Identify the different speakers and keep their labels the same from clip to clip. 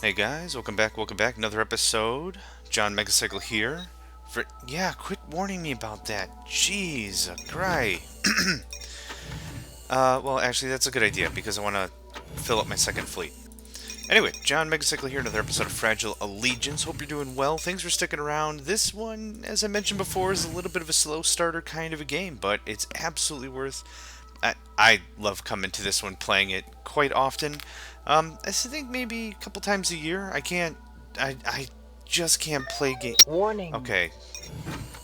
Speaker 1: Hey guys, welcome back, welcome back. Another episode. John Megacycle here. Yeah, quit warning me about that. Jeez, cry. Well, actually, that's a good idea because I want to fill up my second fleet. Anyway, John Megacycle here, another episode of Fragile Allegiance. Hope you're doing well. Thanks for sticking around. This one, as I mentioned before, is a little bit of a slow starter kind of a game, but it's absolutely worth. I love coming to this one, playing it quite often. I think maybe a couple times a year. I can't. I just can't play game.
Speaker 2: Warning.
Speaker 1: Okay,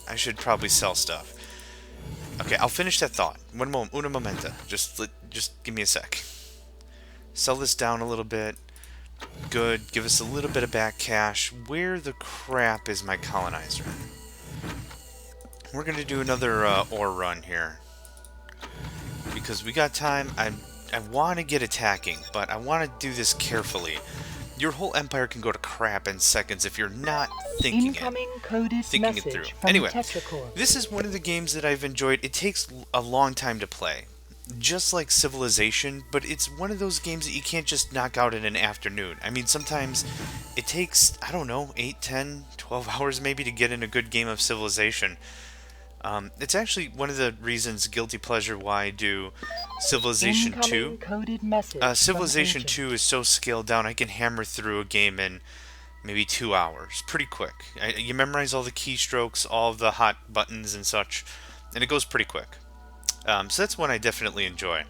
Speaker 1: I should probably sell stuff. Okay, I'll finish that thought. One moment, una momenta. Just give me a sec. Sell this down a little bit. Good. Give us a little bit of back cash. Where the crap is my colonizer? We're gonna do another ore run here because we got time. I want to get attacking, but I want to do this carefully. Your whole empire can go to crap in seconds if you're not
Speaker 2: Incoming coded
Speaker 1: thinking it through.
Speaker 2: message from
Speaker 1: Anyway,
Speaker 2: TetraCorp.
Speaker 1: this is one of the games that I've enjoyed. It takes a long time to play, just like Civilization, but it's one of those games that you can't just knock out in an afternoon. I mean, sometimes it takes, I don't know, 8, 10, 12 hours maybe to get in a good game of Civilization. It's actually one of the reasons, guilty pleasure, why I do Civilization 2.
Speaker 2: Incoming coded message from
Speaker 1: Civilization
Speaker 2: agent.
Speaker 1: 2 is so scaled down I can hammer through a game in maybe 2 hours. Pretty quick. You memorize all the keystrokes, all the hot buttons and such, and it goes pretty quick. So that's one I definitely enjoy.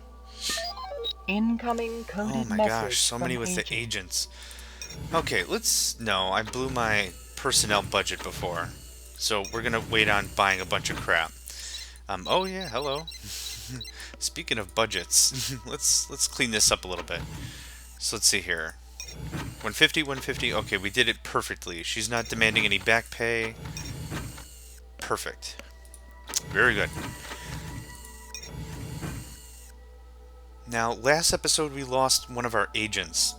Speaker 2: Incoming
Speaker 1: Oh
Speaker 2: coded
Speaker 1: my gosh,
Speaker 2: message
Speaker 1: so
Speaker 2: from
Speaker 1: many with the
Speaker 2: agent.
Speaker 1: agents. Okay, no, I blew my personnel budget before. So we're gonna wait on buying a bunch of crap. Oh yeah, hello. Speaking of budgets, let's clean this up a little bit. So let's see here. 150, 150. Okay, we did it perfectly. She's not demanding any back pay. Perfect. Very good. Now, last episode we lost one of our agents.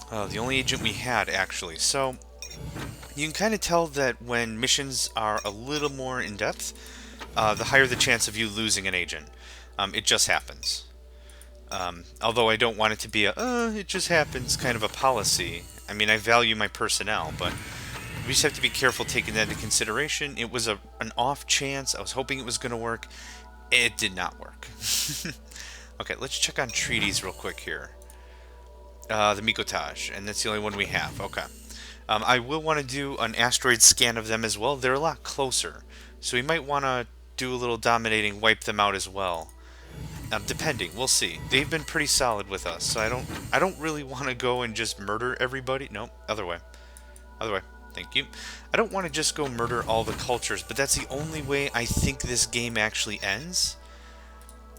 Speaker 1: The only agent we had, actually. So, you can kind of tell that when missions are a little more in depth, the higher the chance of you losing an agent. It just happens. Although I don't want it to be it just happens kind of a policy. I mean, I value my personnel, but we just have to be careful taking that into consideration. It was an off chance. I was hoping it was going to work. It did not work. Okay, let's check on treaties real quick here. The Mikotage, and that's the only one we have. Okay. I will want to do an asteroid scan of them as well. They're a lot closer, so we might want to do a little dominating, wipe them out as well. Depending, we'll see. They've been pretty solid with us, so I don't really want to go and just murder everybody. No, other way. Other way. Thank you. I don't want to just go murder all the cultures, but that's the only way I think this game actually ends.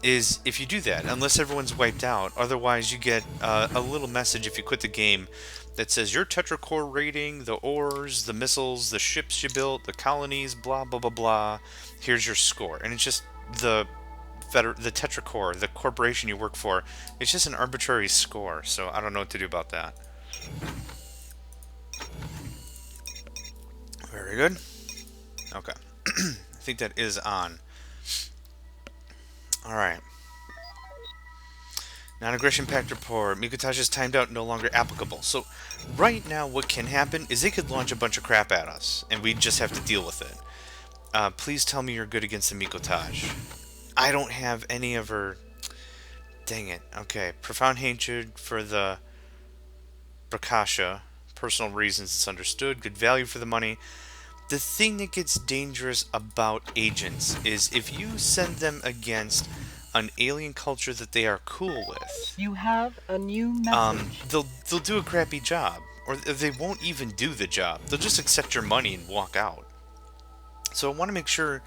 Speaker 1: Is if you do that, unless everyone's wiped out. Otherwise, you get a little message if you quit the game that says your TetraCorp rating, the ores, the missiles, the ships you built, the colonies, blah blah blah blah. Here's your score, and it's just the TetraCorp, the corporation you work for. It's just an arbitrary score, so I don't know what to do about that. Very good. Okay, I think that is on. All right. Non-aggression pact report. Mikotage is timed out, no longer applicable. So, right now, what can happen is they could launch a bunch of crap at us, and we just have to deal with it. Please tell me you're good against the Mikotage. I don't have any of her. Dang it. Okay. Profound hatred for the Prakasha. Personal reasons, it's understood. Good value for the money. The thing that gets dangerous about agents is if you send them against an alien culture that they are cool with,
Speaker 2: You have a new message.
Speaker 1: they'll do a crappy job, or they won't even do the job. They'll just accept your money and walk out. So I want to make sure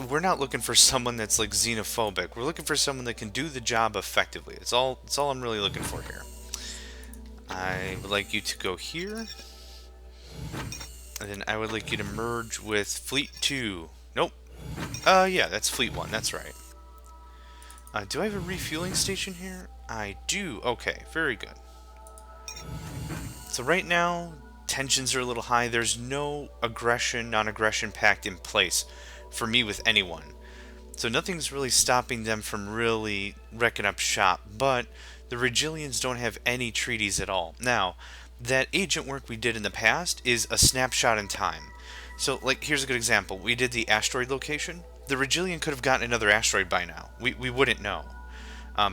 Speaker 1: we're not looking for someone that's like xenophobic. We're looking for someone that can do the job effectively. It's all I'm really looking for here. I would like you to go here. And then I would like you to merge with Fleet 2. Nope. Yeah, that's Fleet 1. That's right. Do I have a refueling station here? I do. Okay, very good. So right now, tensions are a little high. There's no non-aggression pact in place for me with anyone. So nothing's really stopping them from really wrecking up shop. But the Regilians don't have any treaties at all. Now, that agent work we did in the past is a snapshot in time. So, like, here's a good example. We did the asteroid location. The Regillian could have gotten another asteroid by now. We wouldn't know.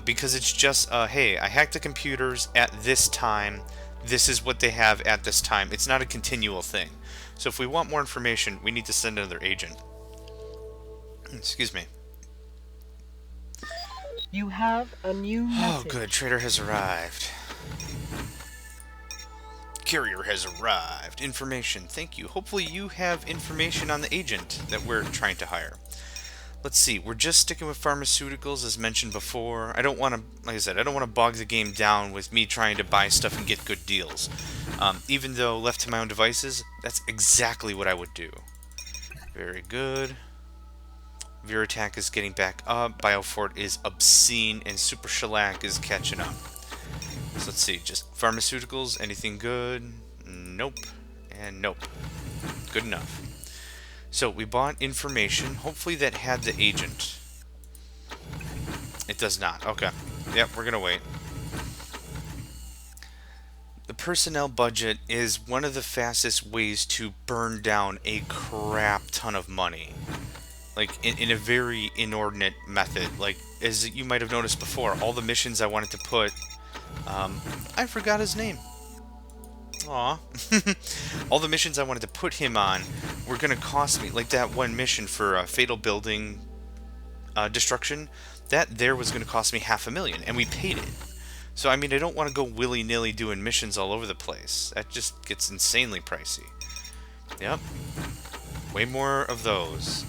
Speaker 1: Because it's just, hey, I hacked the computers at this time. This is what they have at this time. It's not a continual thing. So if we want more information, we need to send another agent. Excuse me.
Speaker 2: You have a new message.
Speaker 1: Oh, good. Trader has arrived. Carrier has arrived. Information. Thank you. Hopefully you have information on the agent that we're trying to hire. Let's see. We're just sticking with pharmaceuticals as mentioned before. I don't want to, like I said, I don't want to bog the game down with me trying to buy stuff and get good deals. Even though left to my own devices, that's exactly what I would do. Very good. Verattack is getting back up. Biofort is obscene, and Super Shellac is catching up. So let's see, just pharmaceuticals, anything good? Nope, and nope. Good enough. So we bought information, hopefully that had the agent. It does not, okay. Yep, we're gonna wait. The personnel budget is one of the fastest ways to burn down a crap ton of money. Like, in a very inordinate method. Like, as you might have noticed before, all the missions I wanted to put... I forgot his name. Aw. All the missions I wanted to put him on were going to cost me. Like that one mission for Fatal Building Destruction. That there was going to cost me $500,000, and we paid it. So, I mean, I don't want to go willy-nilly doing missions all over the place. That just gets insanely pricey. Yep. Way more of those.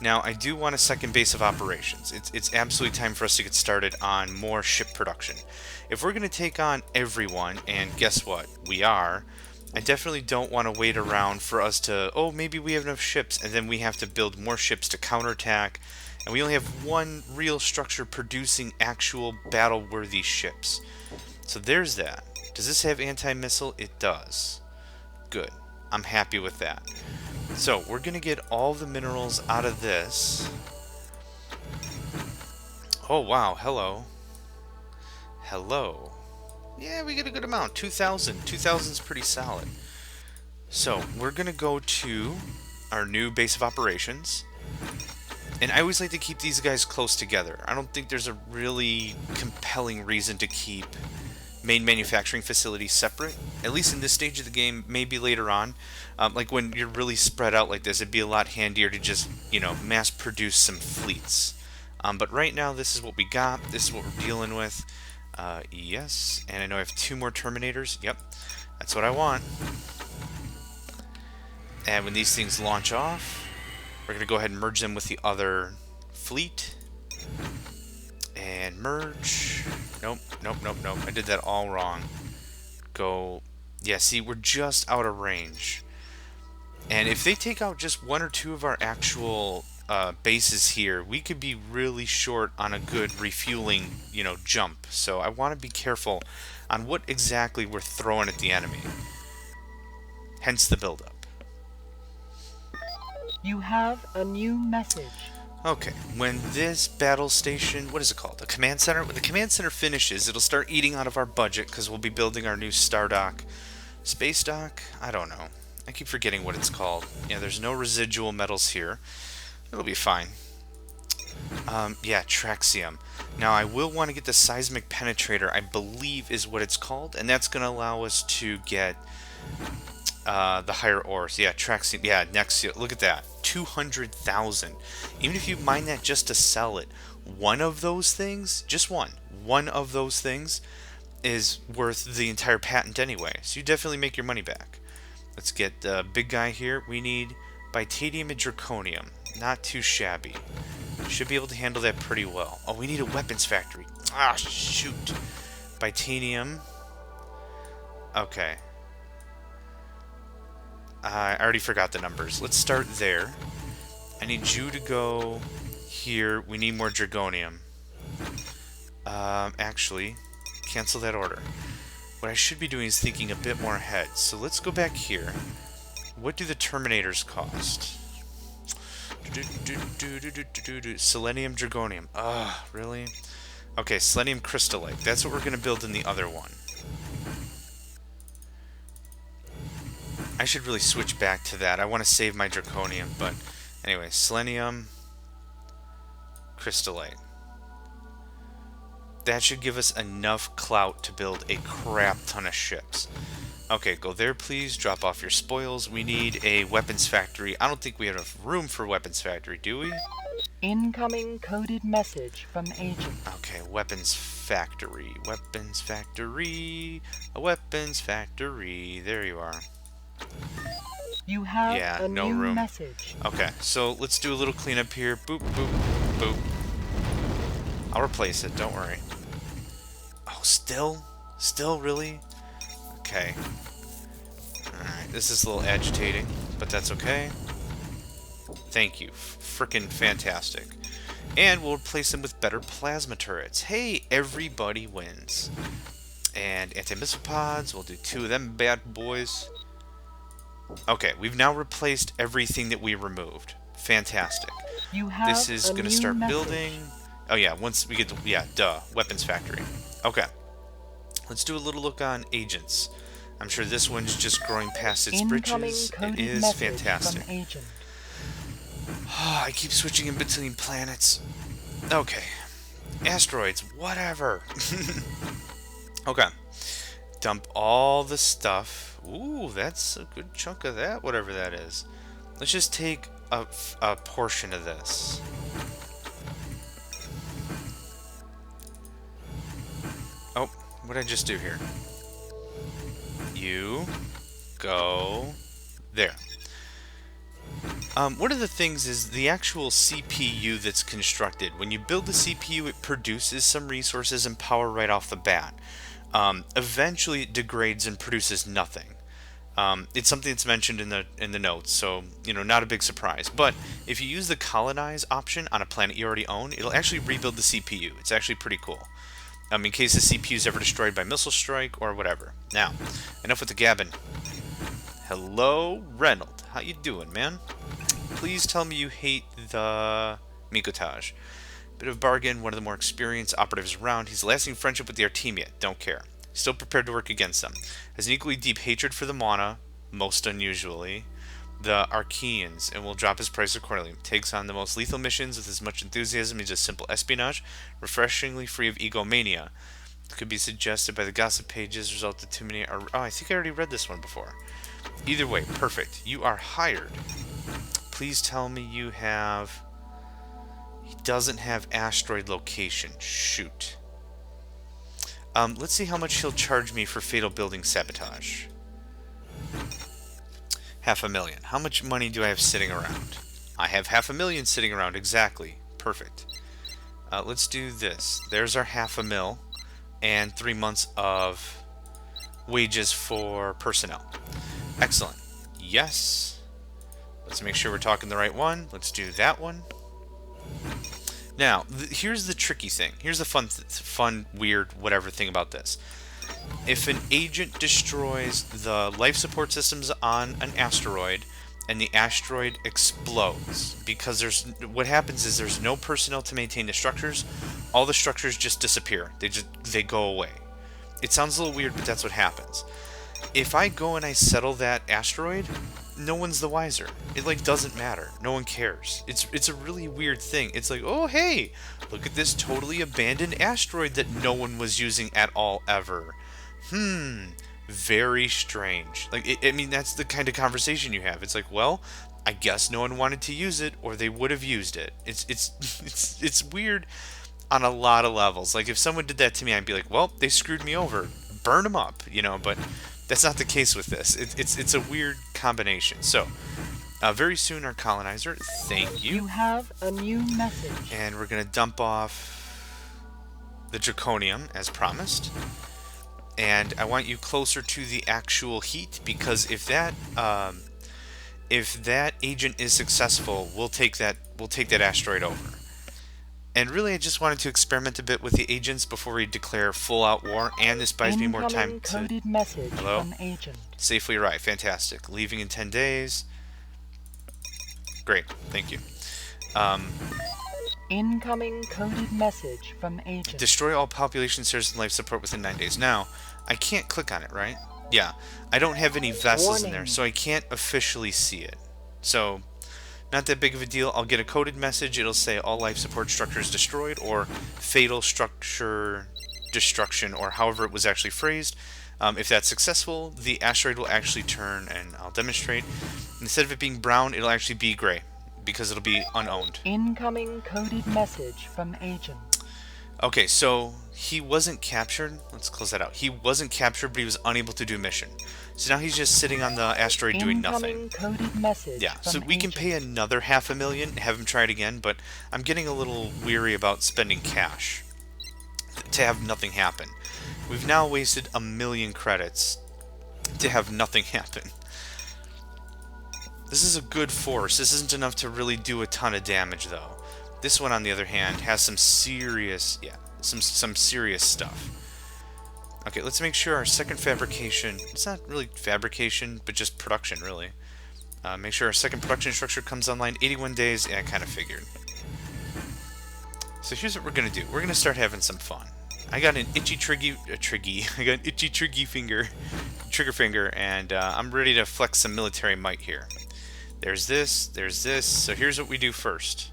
Speaker 1: Now, I do want a second base of operations. It's absolutely time for us to get started on more ship production. If we're going to take on everyone, and guess what? We are. I definitely don't want to wait around for us to, oh, maybe we have enough ships, and then we have to build more ships to counterattack, and we only have one real structure producing actual battle-worthy ships. So there's that. Does this have anti-missile? It does. Good. I'm happy with that. So, we're going to get all the minerals out of this. Oh, wow. Hello. Hello. Yeah, we get a good amount. 2,000. 2,000 is pretty solid. So, we're going to go to our new base of operations. And I always like to keep these guys close together. I don't think there's a really compelling reason to keep main manufacturing facilities separate, at least in this stage of the game. Maybe later on, like when you're really spread out like this, it'd be a lot handier to just, you know, mass produce some fleets. But right now, this is what we got. This is what we're dealing with. Yes, and I know I have 2 more Terminators. Yep, that's what I want. And when these things launch off, we're going to go ahead and merge them with the other fleet. And merge. Nope, nope, nope, nope. I did that all wrong. Go. Yeah, see, we're just out of range. And if they take out just 1 or 2 of our actual bases here, we could be really short on a good refueling, you know, jump. So I want to be careful on what exactly we're throwing at the enemy. Hence the buildup.
Speaker 2: You have a new message.
Speaker 1: Okay, when this battle station, what is it called? A command center? When the command center finishes, it'll start eating out of our budget because we'll be building our new star dock. Space dock? I don't know. I keep forgetting what it's called. Yeah, there's no residual metals here. It'll be fine. Yeah, Traxium. Now, I will want to get the seismic penetrator, I believe is what it's called, and that's going to allow us to get the higher ores. Yeah, Traxium. Yeah, next. Look at that. 200,000. Even if you mine that just to sell it, one of those things, just one of those things is worth the entire patent anyway. So you definitely make your money back. Let's get the big guy here. We need Bitanium and Draconium. Not too shabby. Should be able to handle that pretty well. Oh, we need a weapons factory. Ah, shoot. Bitanium. Okay. I already forgot the numbers. Let's start there. I need you to go here. We need more Dragonium. Actually, cancel that order. What I should be doing is thinking a bit more ahead. So let's go back here. What do the Terminators cost? Selenium Dragonium. Ugh, really? Okay, Selenium Crystallite. That's what we're going to build in the other one. I should really switch back to that. I want to save my draconium, but anyway, selenium, crystallite. That should give us enough clout to build a crap ton of ships. Okay, go there, please. Drop off your spoils. We need a weapons factory. I don't think we have enough room for weapons factory, do we?
Speaker 2: Incoming coded message from agent.
Speaker 1: Okay, weapons factory. Weapons factory. A weapons factory. There you are.
Speaker 2: You have
Speaker 1: Yeah,
Speaker 2: a
Speaker 1: no
Speaker 2: new
Speaker 1: room.
Speaker 2: message.
Speaker 1: Okay, so let's do a little cleanup here. Boop, boop, boop. I'll replace it, don't worry. Oh, still? Still, really? Okay. Alright, this is a little agitating, but that's okay. Thank you. Frickin' fantastic. And we'll replace them with better plasma turrets. Hey, everybody wins. And anti-missile pods, we'll do 2 of them bad boys. Okay, we've now replaced everything that we removed. Fantastic.
Speaker 2: You have
Speaker 1: This is
Speaker 2: a
Speaker 1: going to
Speaker 2: new
Speaker 1: start
Speaker 2: message.
Speaker 1: building. Oh yeah, once we get to, yeah, duh, weapons factory. Okay. Let's do a little look on agents. I'm sure this one's just growing past its
Speaker 2: Incoming
Speaker 1: britches. It
Speaker 2: coded
Speaker 1: is
Speaker 2: message
Speaker 1: fantastic.
Speaker 2: from agent.
Speaker 1: I keep switching in between planets. Okay. Asteroids, whatever. Okay. Dump all the stuff. Ooh, that's a good chunk of that, whatever that is. Let's just take a portion of this. Oh, what did I just do here? You go there. One of the things is the actual CPU that's constructed. When you build the CPU, it produces some resources and power right off the bat. Eventually, it degrades and produces nothing. It's something that's mentioned in the notes, so not a big surprise. But if you use the colonize option on a planet you already own, it'll actually rebuild the CPU. It's actually pretty cool. In case the CPU is ever destroyed by missile strike or whatever. Now, enough with the gabbing. Hello, Reynold. How you doing, man? Please tell me you hate the Mikotage. Bit of a bargain, one of the more experienced operatives around. He's a lasting friendship with the Artemia. Don't care. Still prepared to work against them. Has an equally deep hatred for the Mauna, most unusually, the Archeans, and will drop his price accordingly. Takes on the most lethal missions with as much enthusiasm as just simple espionage, refreshingly free of egomania. Could be suggested by the gossip pages, result of too many... Oh, I think I already read this one before. Either way, perfect. You are hired. Please tell me you have... He doesn't have asteroid location. Shoot. Let's see how much he'll charge me for fatal building sabotage. 500,000. How much money do I have sitting around? I have 500,000 sitting around, exactly. Perfect. Let's do this. There's our 500,000 and 3 months of wages for personnel. Excellent. Yes. Let's make sure we're talking the right one. Let's do that one. Now, here's the tricky thing. Here's the fun, weird, whatever thing about this. If an agent destroys the life support systems on an asteroid and the asteroid explodes, because what happens is there's no personnel to maintain the structures, all the structures just disappear. They go away. It sounds a little weird, but that's what happens. If I go and I settle that asteroid, no one's the wiser. It doesn't matter. No one cares. It's a really weird thing. It's like, oh hey, look at this totally abandoned asteroid that no one was using at all ever. Very strange. I mean, that's the kind of conversation you have. It's like, well, I guess no one wanted to use it, or they would have used it. It's weird on a lot of levels. Like if someone did that to me, I'd be like, well, they screwed me over. Burn them up, But that's not the case with this. It's a weird combination. So, very soon our colonizer. Thank you.
Speaker 2: You have a new message.
Speaker 1: And we're gonna dump off the draconium as promised. And I want you closer to the actual heat, because if that agent is successful, we'll take that asteroid over. And really, I just wanted to experiment a bit with the agents before we declare full-out war, and this buys me more time to
Speaker 2: coded message from agent.
Speaker 1: safely arrive. Fantastic. Leaving in 10 days. Great. Thank you.
Speaker 2: Incoming coded message from agent.
Speaker 1: Destroy all population centers and life support within 9 days. Now, I can't click on it, right? Yeah, I don't have any vessels in there,
Speaker 2: Warning.
Speaker 1: so I can't officially see it. So, not that big of a deal. I'll get a coded message. It'll say all life support structures destroyed, or fatal structure destruction, or however it was actually phrased. If that's successful, the asteroid will actually turn, and I'll demonstrate. Instead of it being brown, it'll actually be gray, because it'll be unowned.
Speaker 2: Incoming coded message from agent.
Speaker 1: Okay, so he wasn't captured. Let's close that out. He wasn't captured, but he was unable to do mission. So now he's just sitting on the asteroid doing nothing.
Speaker 2: Incoming coded message
Speaker 1: Yeah, so
Speaker 2: from
Speaker 1: we can
Speaker 2: agent.
Speaker 1: pay another $500,000, have him try it again, but I'm getting a little weary about spending cash to have nothing happen. We've now wasted 1,000,000 credits to have nothing happen. This is a good force. This isn't enough to really do a ton of damage, though. This one, on the other hand, has some serious, some serious stuff. Okay, let's make sure our second fabrication, it's not really fabrication, but just production, really. Make sure our second production structure comes online 81 days, yeah, I kind of figured. So here's what we're going to do. We're going to start having some fun. I got an itchy I got an itchy trigger finger, and I'm ready to flex some military might here. There's this, so here's what we do first.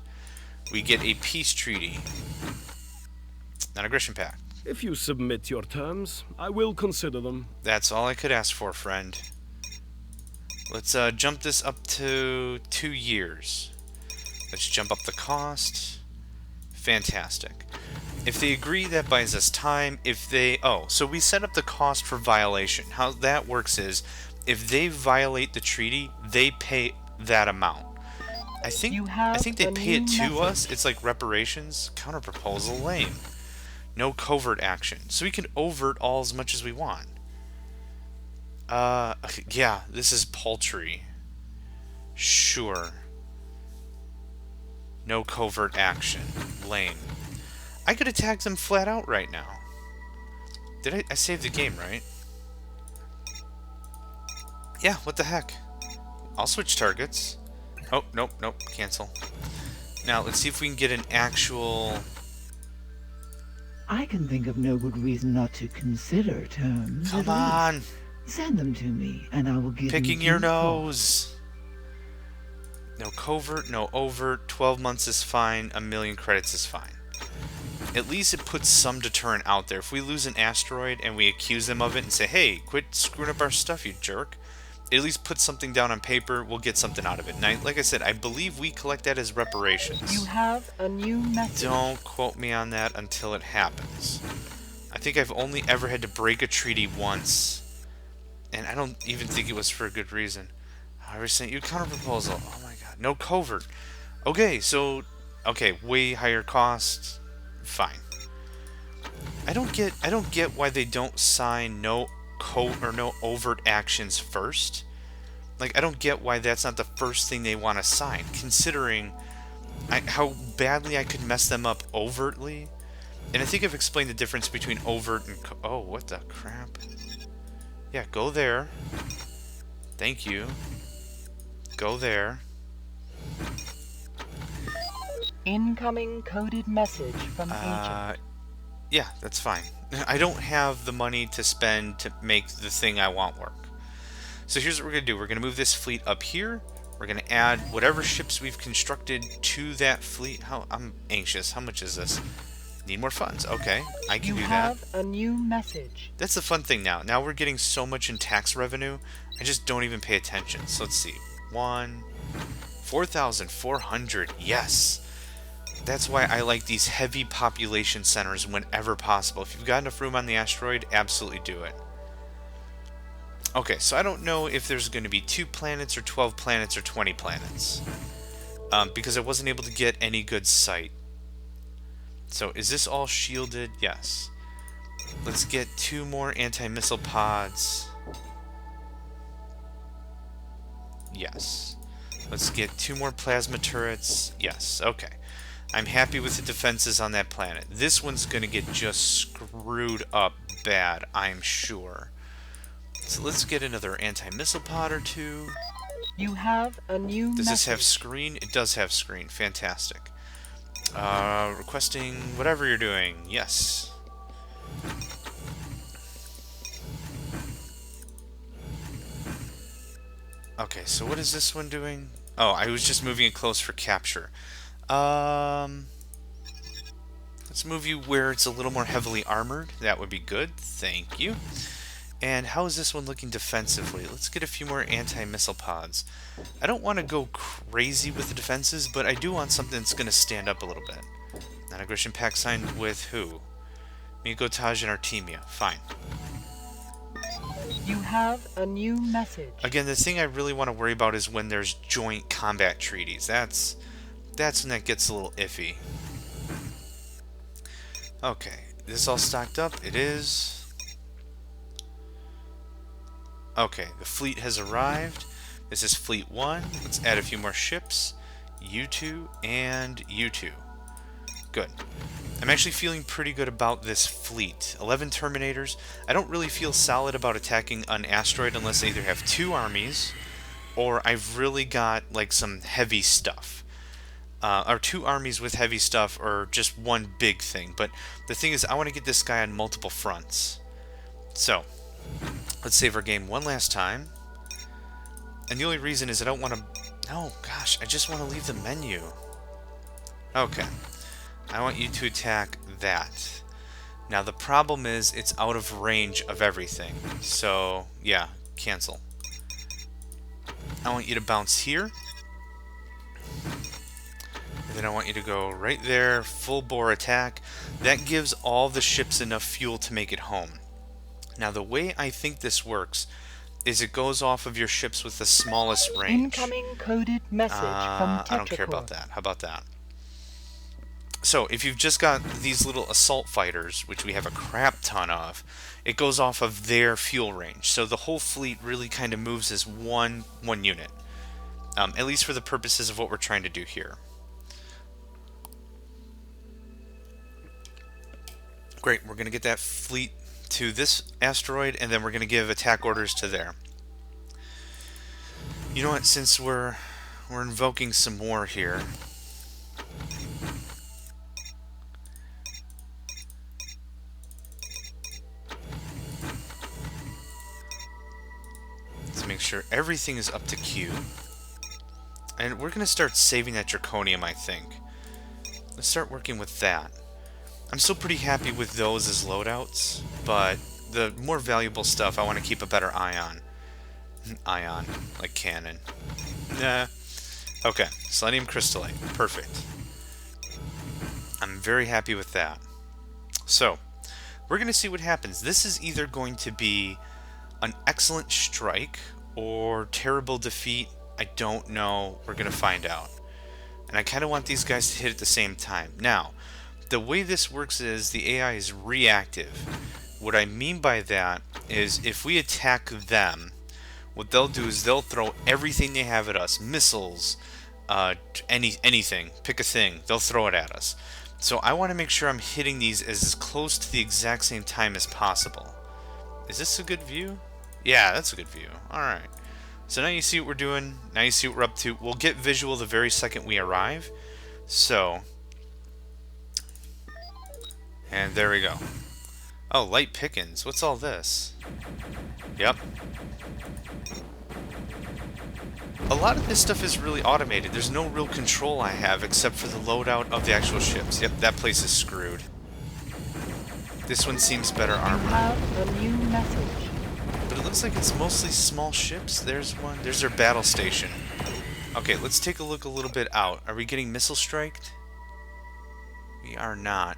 Speaker 1: We get a peace treaty. Non-aggression pact.
Speaker 3: If you submit your terms, I will consider them.
Speaker 1: That's all I could ask for, friend. Let's jump this up to 2 years. Let's jump up the cost. Fantastic. If they agree, that buys us time. If they... Oh, so we set up the cost for violation. How that works is, if they violate the treaty, they pay that amount. I think they pay it to us. It's like reparations. Counter-proposal, lame. No covert action. So we can overt all as much as we want. Yeah, this is paltry. Sure. No covert action. Lame. I could attack them flat out right now. Did I saved the game, right? Yeah, what the heck? I'll switch targets. Oh, nope, cancel. Now, let's see if we can get an actual...
Speaker 4: I can think of no good reason not to consider terms.
Speaker 1: Come
Speaker 4: at
Speaker 1: on!
Speaker 4: least. Send them to me, and I will give
Speaker 1: Picking
Speaker 4: them
Speaker 1: your
Speaker 4: due thought.
Speaker 1: nose! No covert, no overt. 12 months is fine. 1,000,000 credits is fine. At least it puts some deterrent out there. If we lose an asteroid and we accuse them of it and say, hey, quit screwing up our stuff, you jerk. It at least put something down on paper. We'll get something out of it. And like I said, I believe we collect that as reparations.
Speaker 2: You have a new message.
Speaker 1: Don't quote me on that until it happens. I think I've only ever had to break a treaty once. And I don't even think it was for a good reason. I already sent you a counter-proposal. Oh my god. No covert. Okay, so... Okay, way higher cost. Fine. I don't get why they don't sign no overt actions first. Like, I don't get why that's not the first thing they want to sign, considering how badly I could mess them up overtly. And I think I've explained the difference between overt and... Oh, what the crap? Yeah, go there. Thank you. Go there.
Speaker 2: Incoming coded message from agent.
Speaker 1: Yeah, that's fine. I don't have the money to spend to make the thing I want work. So here's what we're going to do. We're going to move this fleet up here. We're going to add whatever ships we've constructed to that fleet. I'm anxious. How much is this? Need more funds. Okay, I can do that.
Speaker 2: You have a new message.
Speaker 1: That's the fun thing now. Now we're getting so much in tax revenue, I just don't even pay attention. So let's see. 4,400. Yes. That's why I like these heavy population centers whenever possible. If you've got enough room on the asteroid, absolutely do it. Okay, so I don't know if there's going to be 2 planets or 12 planets or 20 planets. Because I wasn't able to get any good sight. So is this all shielded? Yes. Let's get 2 more anti-missile pods. Yes. Let's get 2 more plasma turrets. Yes, okay. I'm happy with the defenses on that planet. This one's going to get just screwed up bad, I'm sure. So let's get another anti-missile pod or 2.
Speaker 2: You have a new
Speaker 1: Does
Speaker 2: message.
Speaker 1: this have screen? It does have screen. Fantastic. Requesting whatever you're doing. Yes. Okay, so what is this one doing? Oh, I was just moving it close for capture. Um, let's move you where it's a little more heavily armored. That would be good. Thank you. And how is this one looking defensively? Let's get a few more anti-missile pods. I don't want to go crazy with the defenses, but I do want something that's going to stand up a little bit. Non-aggression pact signed with who? Migotaj and Artemia. Fine.
Speaker 2: You have a new message.
Speaker 1: Again, the thing I really want to worry about is when there's joint combat treaties. That's when that gets a little iffy. Okay, this all stocked up? It is. Okay, the fleet has arrived. This is Fleet 1. Let's add a few more ships. U2 and U2. Good. I'm actually feeling pretty good about this fleet. 11 Terminators. I don't really feel solid about attacking an asteroid unless I either have 2 armies or I've really got like some heavy stuff. Or 2 armies with heavy stuff or just one big thing. But the thing is, I want to get this guy on multiple fronts. So, let's save our game one last time. And the only reason is I don't want to... No, gosh, I just want to leave the menu. Okay. I want you to attack that. Now the problem is it's out of range of everything. So, yeah, cancel. I want you to bounce here. And then I want you to go right there, full bore attack. That gives all the ships enough fuel to make it home. Now the way I think this works is it goes off of your ships with the smallest range.
Speaker 2: Incoming coded message from TetraCorp.
Speaker 1: I don't care about that. How about that? So, if you've just got these little assault fighters, which we have a crap ton of, it goes off of their fuel range. So the whole fleet really kind of moves as one unit. At least for the purposes of what we're trying to do here. Great, we're going to get that fleet to this asteroid, and then we're going to give attack orders to there. You know what, since we're invoking some more here... Make sure everything is up to Q. And we're going to start saving that Draconium, I think. Let's start working with that. I'm still pretty happy with those as loadouts, but the more valuable stuff I want to keep a better eye on. Ion, like cannon. Nah. Okay, Selenium Crystallite. Perfect. I'm very happy with that. So, we're going to see what happens. This is either going to be an excellent strike or terrible defeat. I don't know. We're going to find out. And I kind of want these guys to hit at the same time. Now, the way this works is the AI is reactive. What I mean by that is if we attack them, what they'll do is they'll throw everything they have at us. Missiles, anything. Pick a thing. They'll throw it at us. So I want to make sure I'm hitting these as close to the exact same time as possible. Is this a good view? Yeah, that's a good view. Alright. So now you see what we're doing. Now you see what we're up to. We'll get visual the very second we arrive. So. And there we go. Oh, light pickings. What's all this? Yep. A lot of this stuff is really automated. There's no real control I have except for the loadout of the actual ships. Yep, that place is screwed. This one seems better armored.
Speaker 2: You have a new message.
Speaker 1: But it looks like it's mostly small ships. There's one. There's their battle station. Okay, let's take a look a little bit out. Are we getting missile striked? We are not.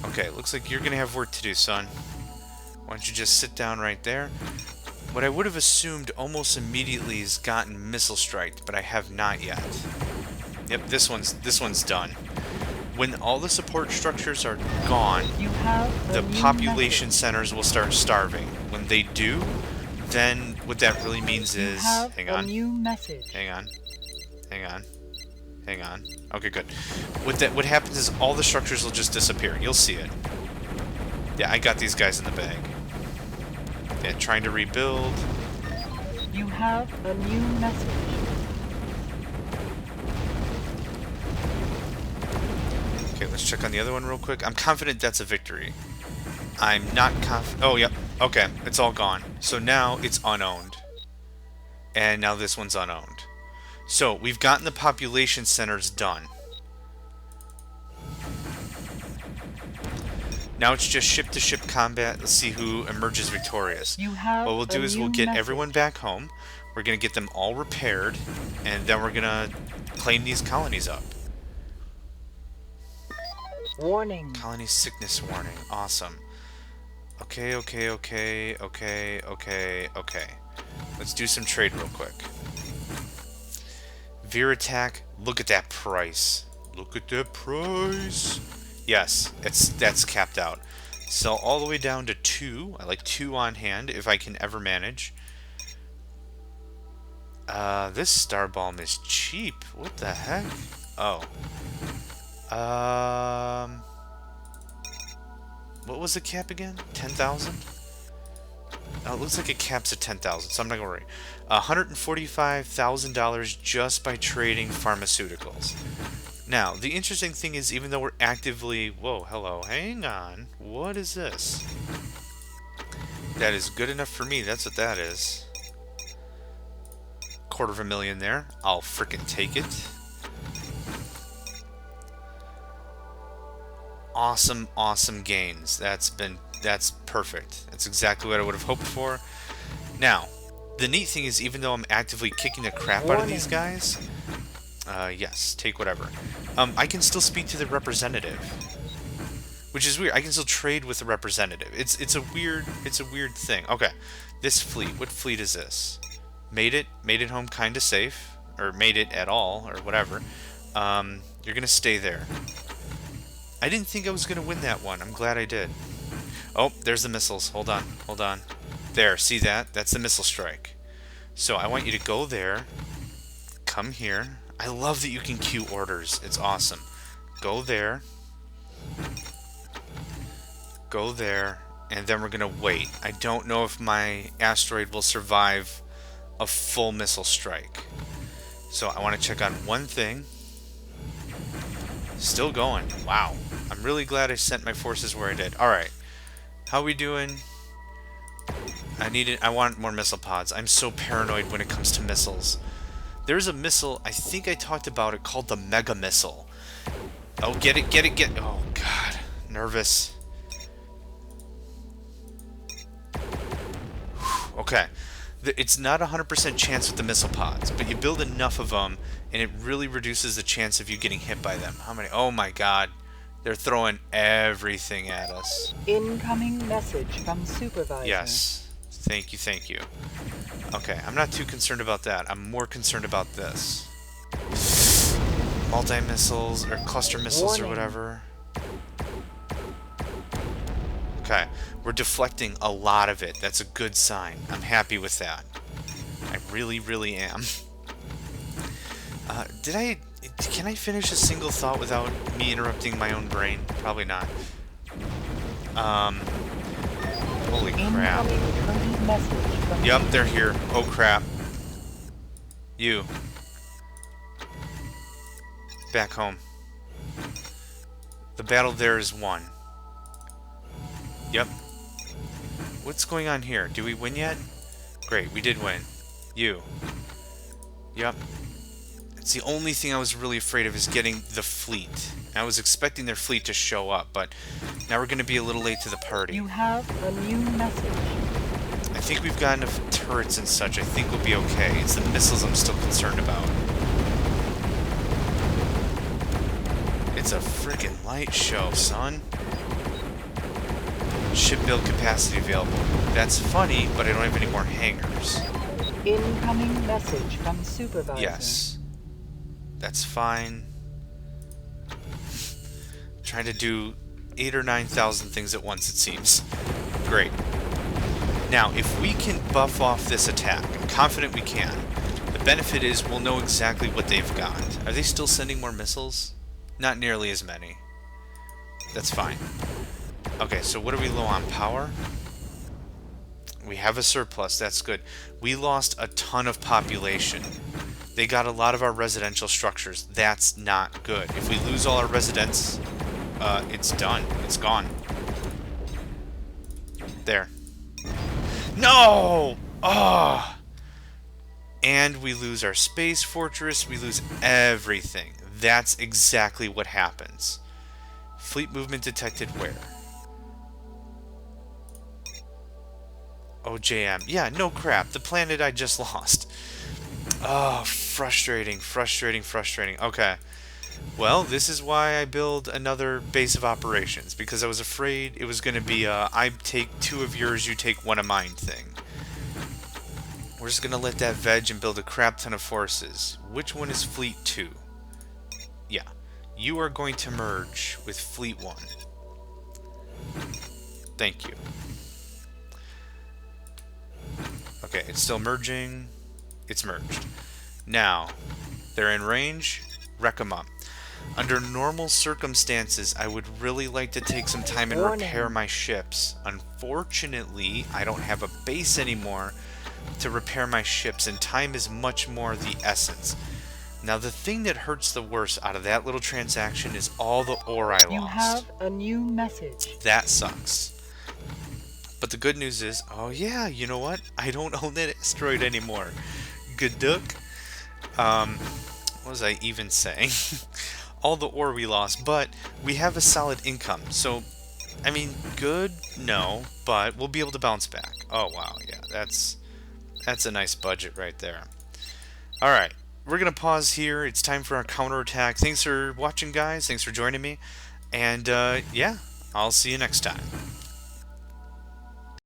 Speaker 1: Okay, looks like you're going to have work to do, son. Why don't you just sit down right there? What I would have assumed almost immediately is gotten missile striked, but I have not yet. Yep, this one's done. When all the support structures are gone, the population centers will start starving. When they do, then what that really means is... Hang on. Hang on. Hang on. Hang on. Okay, good. What happens is all the structures will just disappear. You'll see it. Yeah, I got these guys in the bag. Yeah, trying to rebuild.
Speaker 2: You have a new message.
Speaker 1: Okay, let's check on the other one real quick. I'm confident that's a victory. I'm not confident. Oh, yep. Okay, it's all gone. So now it's unowned. And now this one's unowned. So we've gotten the population centers done. Now it's just ship-to-ship combat. Let's see who emerges victorious.
Speaker 2: You have
Speaker 1: What we'll do
Speaker 2: a
Speaker 1: is we'll
Speaker 2: new
Speaker 1: get
Speaker 2: message.
Speaker 1: everyone back home. We're going to get them all repaired. And then we're going to claim these colonies up.
Speaker 2: Warning.
Speaker 1: Colony sickness warning. Awesome. Okay. Let's do some trade real quick. Veer attack. Look at that price. Look at that price. Yes, that's capped out. Sell all the way down to 2. I like 2 on hand if I can ever manage. This star bomb is cheap. What the heck? Oh. What was the cap again? 10,000? Oh, it looks like it caps at 10,000, so I'm not gonna worry. $145,000 just by trading pharmaceuticals. Now, the interesting thing is, even though we're actively... Whoa, hello, hang on. What is this? That is good enough for me, that's what that is. $250,000 there. I'll frickin' take it. Awesome gains. That's perfect. That's exactly what I would have hoped for. Now, the neat thing is, even though I'm actively kicking the crap out of these guys... yes, take whatever. I can still speak to the representative, which is weird. I can still trade with the representative. It's a weird thing. Okay, this fleet. What fleet is this? Made it home kind of safe, or made it at all, or whatever. You're gonna stay there. I didn't think I was gonna win that one. I'm glad I did. Oh, there's the missiles. Hold on. There, see that? That's the missile strike. So I want you to go there. Come here. I love that you can queue orders. It's awesome. Go there. Go there. And then we're going to wait. I don't know if my asteroid will survive a full missile strike. So I want to check on one thing. Still going. Wow. I'm really glad I sent my forces where I did. Alright. How we doing? I want more missile pods. I'm so paranoid when it comes to missiles. There's a missile, I think I talked about it, called the Mega Missile. Oh, get it. Oh, God. Nervous. Okay. It's not a 100% chance with the missile pods, but you build enough of them, and it really reduces the chance of you getting hit by them. How many? Oh, my God. They're throwing everything at us.
Speaker 2: Incoming message from supervisor.
Speaker 1: Yes. Thank you. Okay, I'm not too concerned about that. I'm more concerned about this. Multi-missiles, or cluster missiles, or whatever. Okay, we're deflecting a lot of it. That's a good sign. I'm happy with that. I really am. Can I finish a single thought without me interrupting my own brain? Probably not. Holy crap. Yep, they're here. Oh crap. You. Back home. The battle there is won. Yep. What's going on here? Do we win yet? Great, we did win. You. Yep. It's the only thing I was really afraid of is getting the fleet. I was expecting their fleet to show up, but now we're going to be a little late to the party.
Speaker 2: You have a new message.
Speaker 1: I think we've got enough turrets and such. I think we'll be okay. It's the missiles I'm still concerned about. It's a freaking light show, son. Ship build capacity available. That's funny, but I don't have any more hangars.
Speaker 2: Incoming message from supervisor.
Speaker 1: Yes. That's fine. Trying to do 8,000 or 9,000 things at once, it seems. Great. Now, if we can buff off this attack, I'm confident we can. The benefit is we'll know exactly what they've got. Are they still sending more missiles? Not nearly as many. That's fine. Okay, so what are we low on? Power? We have a surplus, that's good. We lost a ton of population. They got a lot of our residential structures. That's not good. If we lose all our residents, it's done. It's gone. There. No! Oh! And we lose our space fortress, we lose everything. That's exactly what happens. Fleet movement detected where? OJM. Yeah, no crap. The planet I just lost. Oh, frustrating, frustrating, frustrating. Okay. Well, this is why I build another base of operations, because I was afraid it was going to be a I take 2 of yours, you take 1 of mine thing. We're just going to let that veg and build a crap ton of forces. Which one is Fleet 2? Yeah. You are going to merge with Fleet 1. Thank you. Okay, it's still merging. It's merged. Now, they're in range. Wreck them up. Under normal circumstances, I would really like to take some time and repair my ships. Unfortunately, I don't have a base anymore to repair my ships, and time is much more the essence. Now, the thing that hurts the worst out of that little transaction is all the ore I lost.
Speaker 2: You have a new message.
Speaker 1: That sucks. But the good news is, oh yeah, you know what? I don't own that asteroid anymore. Good duck. What was I even saying? All the ore we lost, but we have a solid income. So, I mean, good? No, but we'll be able to bounce back. Oh wow, yeah, that's a nice budget right there. All right, we're gonna pause here. It's time for our counterattack. Thanks for watching, guys. Thanks for joining me, and yeah, I'll see you next time.